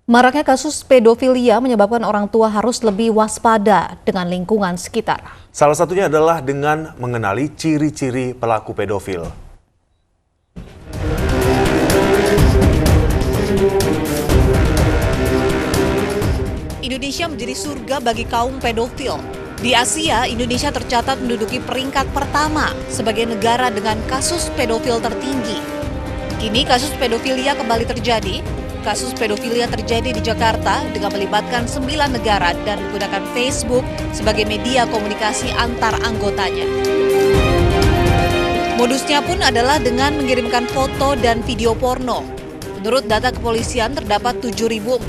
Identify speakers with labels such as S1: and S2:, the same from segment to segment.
S1: Maraknya kasus pedofilia menyebabkan orang tua harus lebih waspada dengan lingkungan sekitar.
S2: Salah satunya adalah dengan mengenali ciri-ciri pelaku pedofil.
S1: Indonesia menjadi surga bagi kaum pedofil. Di Asia, Indonesia tercatat menduduki peringkat pertama sebagai negara dengan kasus pedofil tertinggi. Kini kasus pedofilia kembali terjadi. Kasus pedofilia terjadi di Jakarta dengan melibatkan 9 negara dan menggunakan Facebook sebagai media komunikasi antar anggotanya. Modusnya pun adalah dengan mengirimkan foto dan video porno. Menurut data kepolisian, terdapat 7.400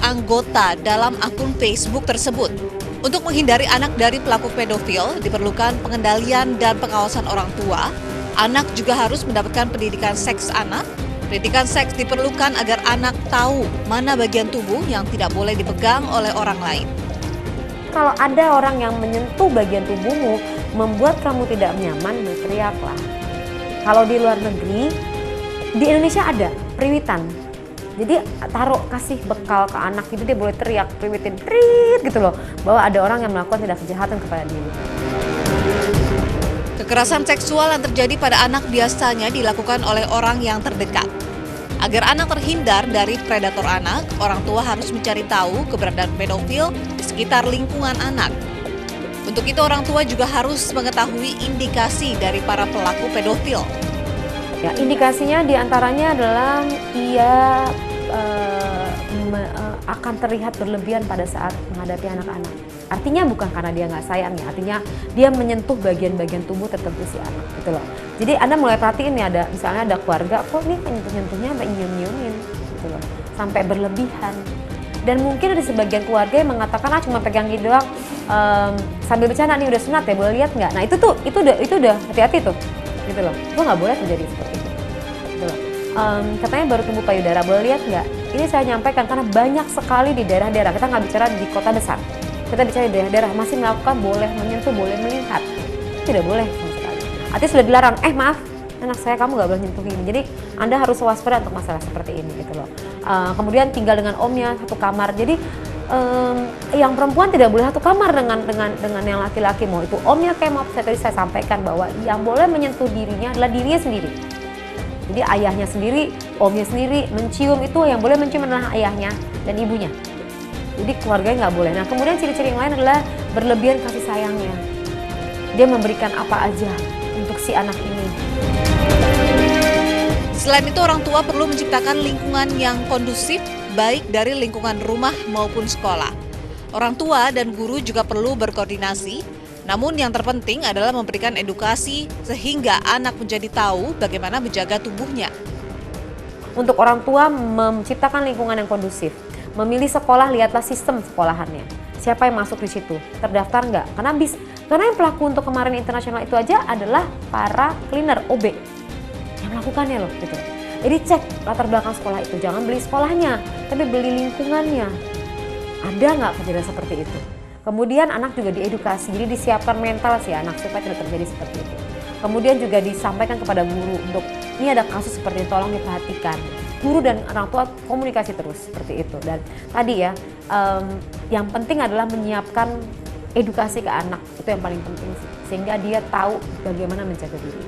S1: anggota dalam akun Facebook tersebut. Untuk menghindari anak dari pelaku pedofil, diperlukan pengendalian dan pengawasan orang tua. Anak juga harus mendapatkan pendidikan seks anak. Pendidikan seks diperlukan agar anak tahu mana bagian tubuh yang tidak boleh dipegang oleh orang lain.
S3: Kalau ada orang yang menyentuh bagian tubuhmu, membuat kamu tidak nyaman, berteriaklah. Kalau di luar negeri, di Indonesia ada periwitan. Jadi kasih bekal ke anak itu, dia boleh teriak, periwitin, gitu loh, bahwa ada orang yang melakukan tindak kejahatan kepada diri.
S1: Kekerasan seksual yang terjadi pada anak biasanya dilakukan oleh orang yang terdekat. Agar anak terhindar dari predator anak, orang tua harus mencari tahu keberadaan pedofil di sekitar lingkungan anak. Untuk itu orang tua juga harus mengetahui indikasi dari para pelaku pedofil.
S3: Ya, indikasinya diantaranya adalah ia akan terlihat berlebihan pada saat menghadapi anak-anak. Artinya bukan karena dia nggak sayang ya, artinya dia menyentuh bagian-bagian tubuh tertentu si anak, gitu loh. Jadi Anda mulai perhatiin nih, misalnya ada keluarga, kok nih nyentuh-nyentuhnya sampai nyium-nyiumin, gitu loh, sampai berlebihan. Dan mungkin ada sebagian keluarga yang mengatakan, cuma pegang gitu doang, sambil bercanda nih, udah sunat ya, boleh lihat nggak? Nah itu udah hati-hati tuh, gitu loh. Itu nggak boleh terjadi seperti itu, gitu loh. Katanya baru tumbuh payudara, boleh lihat nggak? Ini saya nyampaikan karena banyak sekali di daerah-daerah, kita nggak bicara di kota besar, kita bicara di daerah-daerah masih melakukan boleh menyentuh, boleh melihat, tidak boleh sama sekali. Artinya sudah dilarang, maaf, anak saya kamu nggak boleh nyentuh ini. Jadi Anda harus waspada untuk masalah seperti ini, gitu loh. Kemudian tinggal dengan omnya satu kamar, jadi yang perempuan tidak boleh satu kamar dengan yang laki-laki, mau itu omnya kayak mau. Tadi saya sampaikan bahwa yang boleh menyentuh dirinya adalah dirinya sendiri. Jadi ayahnya sendiri, omnya sendiri, mencium itu yang boleh mencium adalah ayahnya dan ibunya. Jadi keluarganya nggak boleh. Nah kemudian ciri-ciri yang lain adalah berlebihan kasih sayangnya. Dia memberikan apa aja untuk si anak ini.
S1: Selain itu orang tua perlu menciptakan lingkungan yang kondusif, baik dari lingkungan rumah maupun sekolah. Orang tua dan guru juga perlu berkoordinasi. Namun yang terpenting adalah memberikan edukasi sehingga anak menjadi tahu bagaimana menjaga tubuhnya.
S3: Untuk orang tua menciptakan lingkungan yang kondusif. Memilih sekolah, lihatlah sistem sekolahannya. Siapa yang masuk di situ? Terdaftar nggak? Karena yang pelaku untuk kemarin internasional itu aja adalah para cleaner OB yang melakukannya loh, gitu. Jadi cek latar belakang sekolah itu, jangan beli sekolahnya, tapi beli lingkungannya. Ada nggak kejadian seperti itu? Kemudian anak juga diedukasi, jadi disiapkan mental si anak supaya tidak terjadi seperti itu. Kemudian juga disampaikan kepada guru untuk ini ada kasus seperti ini, tolong diperhatikan. Guru dan orang tua komunikasi terus seperti itu. Dan tadi ya, yang penting adalah menyiapkan edukasi ke anak, itu yang paling penting sih, sehingga dia tahu bagaimana menjaga diri.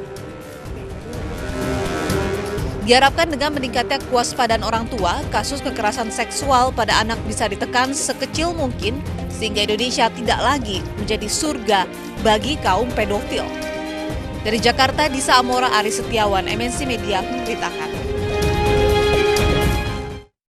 S1: Diharapkan dengan meningkatnya kewaspadaan orang tua, kasus kekerasan seksual pada anak bisa ditekan sekecil mungkin sehingga Indonesia tidak lagi menjadi surga bagi kaum pedofil. Dari Jakarta, Disa Amora, Aris Setiawan, MNC Media memberitakan.